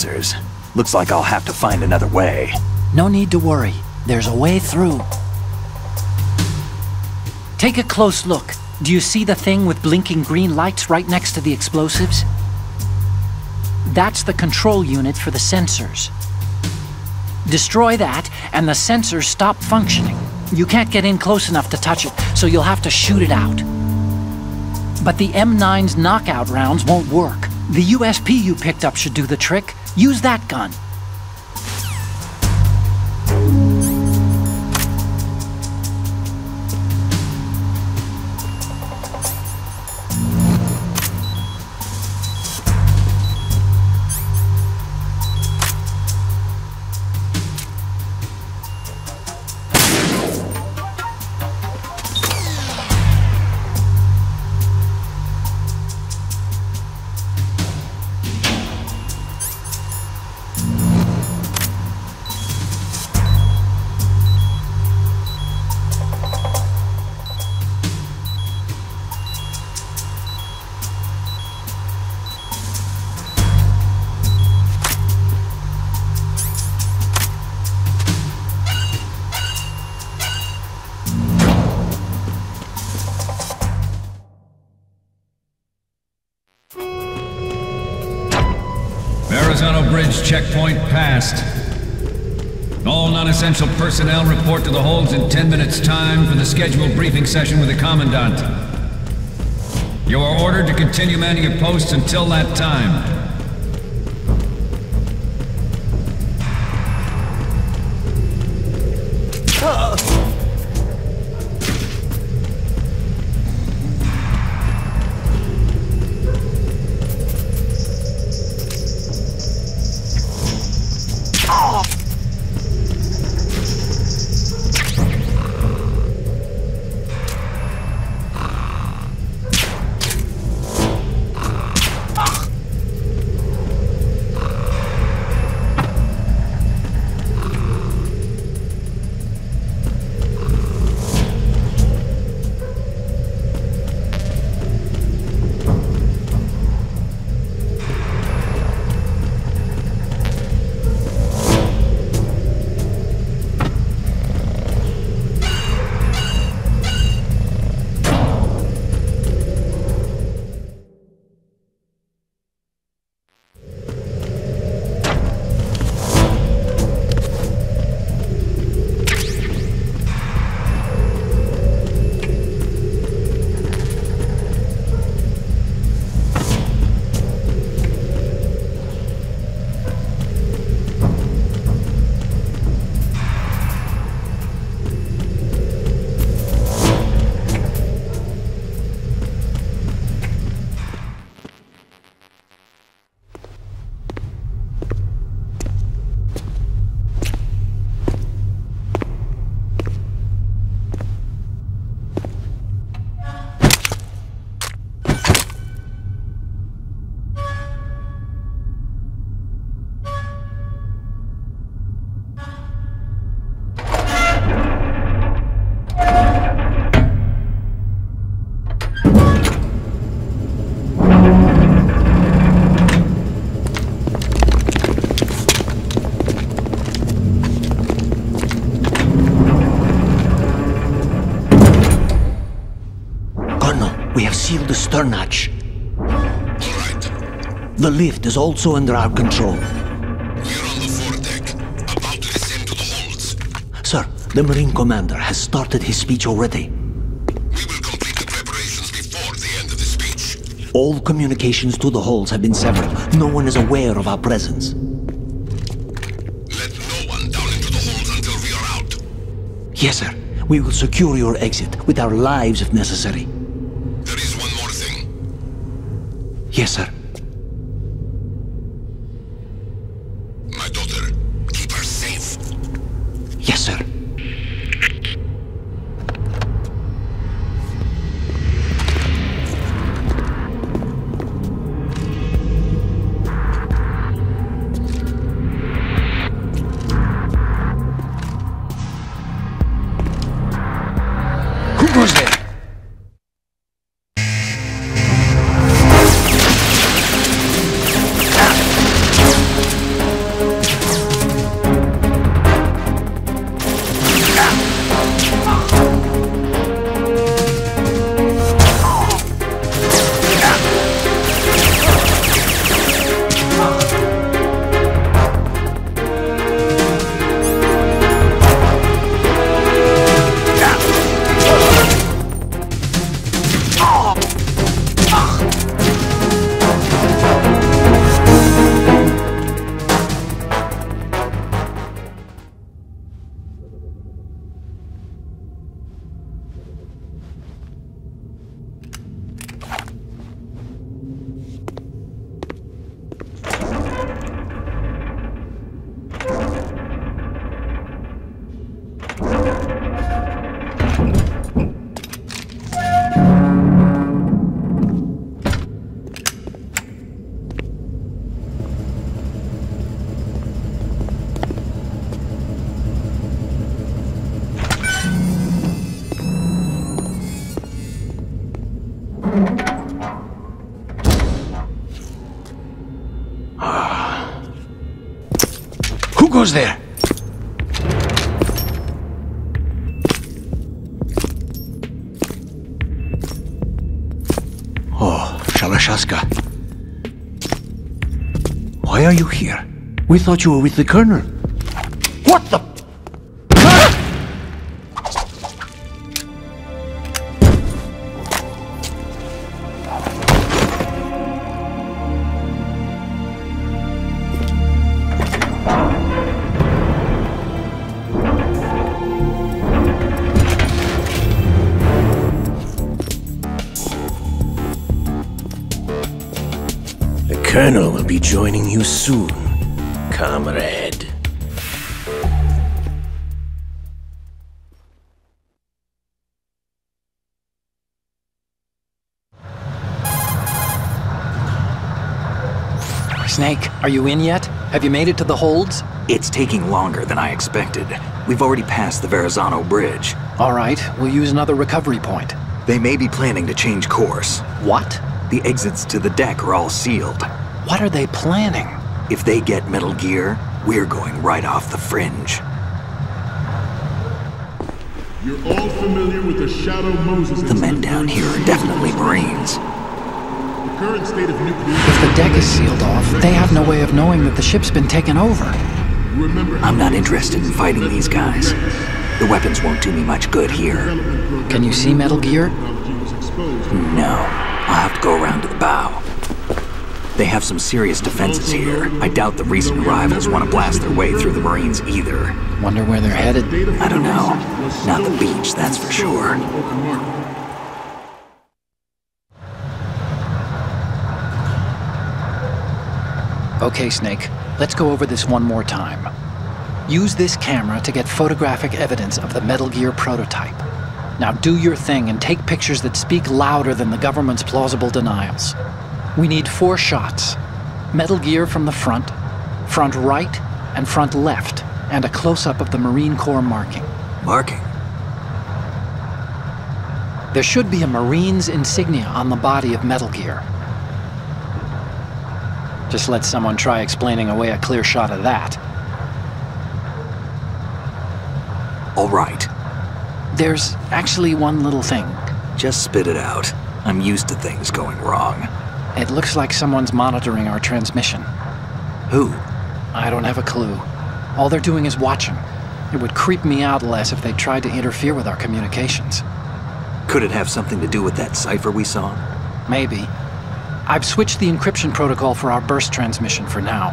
sensors. Looks like I'll have to find another way. No need to worry. There's a way through. Take a close look. Do you see the thing with blinking green lights right next to the explosives? That's the control unit for the sensors. Destroy that, and the sensors stop functioning. You can't get in close enough to touch it, so you'll have to shoot it out. But the M9's knockout rounds won't work. The USP you picked up should do the trick. Use that gun. Verrazano Bridge checkpoint passed. All non-essential personnel report to the holds in 10 minutes' time for the scheduled briefing session with the Commandant. You are ordered to continue manning your posts until that time. We have sealed the stern hatch. All right. The lift is also under our control. We're on the foredeck, about to descend to the holds. Sir, the Marine Commander has started his speech already. We will complete the preparations before the end of the speech. All communications to the holds have been severed. No one is aware of our presence. Let no one down into the holds until we are out. Yes, sir. We will secure your exit with our lives if necessary. There is one more thing. Yes, sir. My daughter, keep her safe. Yes, sir. Who goes there? goes there? Oh, Shalashaska. Why are you here? We thought you were with the Colonel. What the? The Colonel will be joining you soon, comrade. Snake, are you in yet? Have you made it to the holds? It's taking longer than I expected. We've already passed the Verrazano Bridge. All right, we'll use another recovery point. They may be planning to change course. What? The exits to the deck are all sealed. What are they planning? If they get Metal Gear, we're going right off the fringe. You're all familiar with the Shadow Moses The men down here are definitely Marines. The current state of nuclear... If the deck is sealed off, they have no way of knowing that the ship's been taken over. Remember, I'm not interested in fighting these guys. The weapons won't do me much good here. Can you see Metal Gear? No, I'll have to go around to the bow. They have some serious defenses here. I doubt the recent arrivals want to blast their way through the Marines either. Wonder where they're headed? I don't know. Not the beach, that's for sure. Okay, Snake, let's go over this one more time. Use this camera to get photographic evidence of the Metal Gear prototype. Now do your thing and take pictures that speak louder than the government's plausible denials. We need 4 shots. Metal Gear from the front right, and front left, and a close-up of the Marine Corps marking. Marking? There should be a Marine's insignia on the body of Metal Gear. Just let someone try explaining away a clear shot of that. All right. There's actually one little thing. Just spit it out. I'm used to things going wrong. It looks like someone's monitoring our transmission. Who? I don't have a clue. All they're doing is watching. It would creep me out less if they tried to interfere with our communications. Could it have something to do with that cipher we saw? Maybe. I've switched the encryption protocol for our burst transmission for now.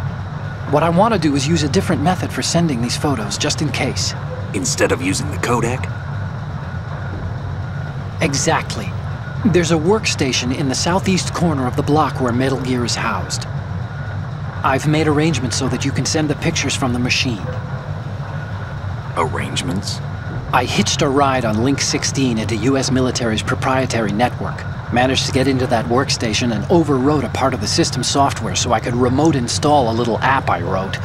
What I want to do is use a different method for sending these photos, just in case. Instead of using the codec? Exactly. There's a workstation in the southeast corner of the block where Metal Gear is housed. I've made arrangements so that you can send the pictures from the machine. Arrangements? I hitched a ride on Link 16 into US military's proprietary network. Managed to get into that workstation and overwrote a part of the system software so I could remote install a little app I wrote.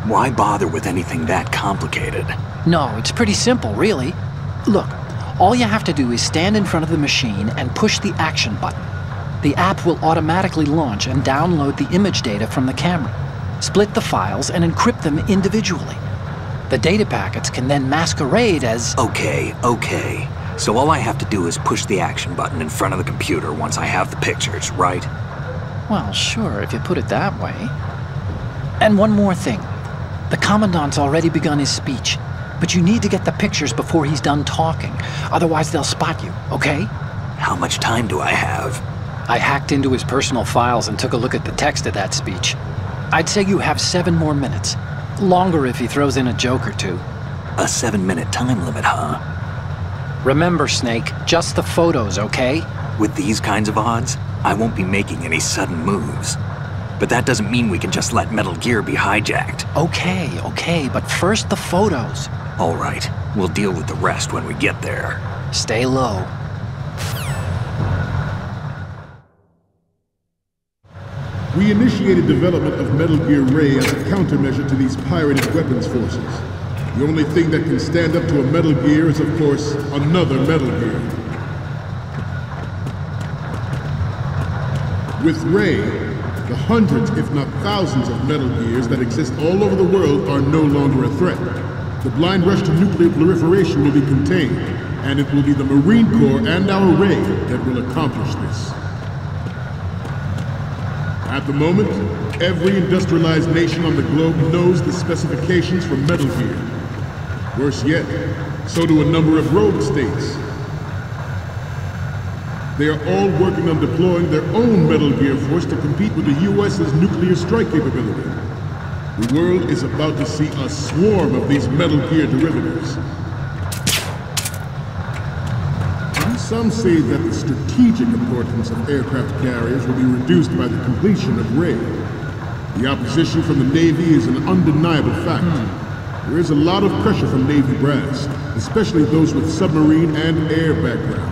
Why bother with anything that complicated? No, it's pretty simple, really. Look, all you have to do is stand in front of the machine and push the action button. The app will automatically launch and download the image data from the camera, split the files and encrypt them individually. The data packets can then masquerade as... Okay. So all I have to do is push the action button in front of the computer once I have the pictures, right? Well, sure, if you put it that way. And one more thing. The Commandant's already begun his speech, but you need to get the pictures before he's done talking. Otherwise they'll spot you, okay? How much time do I have? I hacked into his personal files and took a look at the text of that speech. I'd say you have 7 more minutes. Longer if he throws in a joke or two. A 7-minute time limit, huh? Remember, Snake, just the photos, okay? With these kinds of odds, I won't be making any sudden moves. But that doesn't mean we can just let Metal Gear be hijacked. Okay, but first the photos. All right, we'll deal with the rest when we get there. Stay low. We initiated development of Metal Gear Ray as a countermeasure to these pirated weapons forces. The only thing that can stand up to a Metal Gear is, of course, another Metal Gear. With Ray, the hundreds, if not thousands of Metal Gears that exist all over the world are no longer a threat. The blind rush to nuclear proliferation will be contained, and it will be the Marine Corps and our Ray that will accomplish this. At the moment, every industrialized nation on the globe knows the specifications for Metal Gear. Worse yet, so do a number of rogue states. They are all working on deploying their own Metal Gear force to compete with the U.S.'s nuclear strike capability. The world is about to see a swarm of these Metal Gear derivatives. Some say that the strategic importance of aircraft carriers will be reduced by the completion of Ray. The opposition from the Navy is an undeniable fact. There is a lot of pressure from Navy brass, especially those with submarine and air background.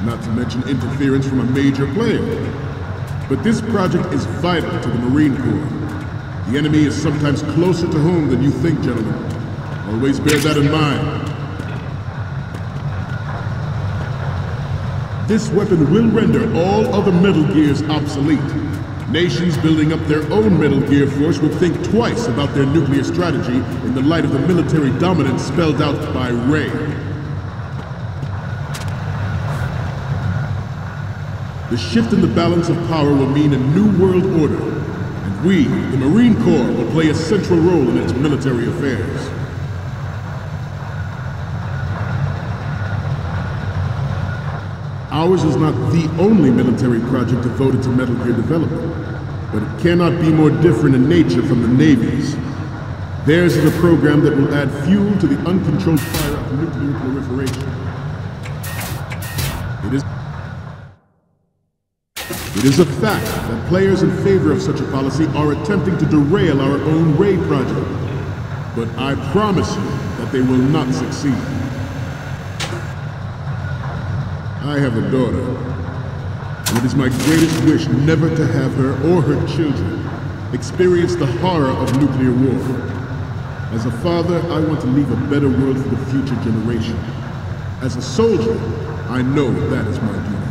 Not to mention interference from a major player. But this project is vital to the Marine Corps. The enemy is sometimes closer to home than you think, gentlemen. Always bear that in mind. This weapon will render all other Metal Gears obsolete. Nations building up their own Metal Gear force will think twice about their nuclear strategy in the light of the military dominance spelled out by Ray. The shift in the balance of power will mean a new world order, and we, the Marine Corps, will play a central role in its military affairs. Ours is not the only military project devoted to Metal Gear development, but it cannot be more different in nature from the Navy's. Theirs is a program that will add fuel to the uncontrolled fire of nuclear proliferation. It is a fact that players in favor of such a policy are attempting to derail our own Ray project, but I promise you that they will not succeed. I have a daughter, and it is my greatest wish never to have her or her children experience the horror of nuclear war. As a father, I want to leave a better world for the future generation. As a soldier, I know that is my duty.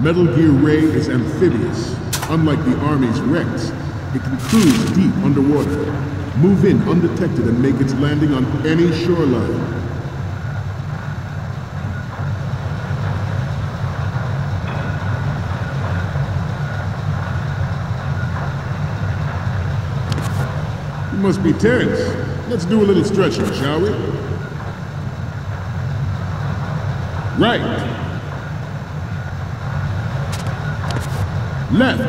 Metal Gear Ray is amphibious. Unlike the Army's Rex, it can cruise deep underwater, move in undetected and make its landing on any shoreline. You must be tense. Let's do a little stretching, shall we? Right. Left.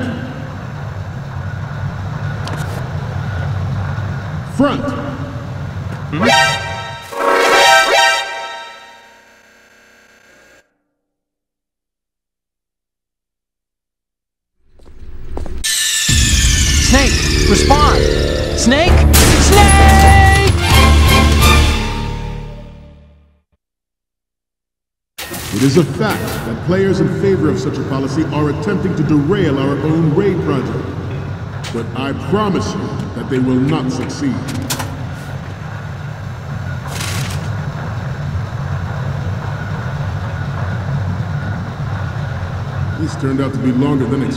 Front. Snake, respond! Snake? Snake! It is a fact that players in favor of such a policy are attempting to derail our own Ray project. But I promise you that they will not succeed. This turned out to be longer than expected.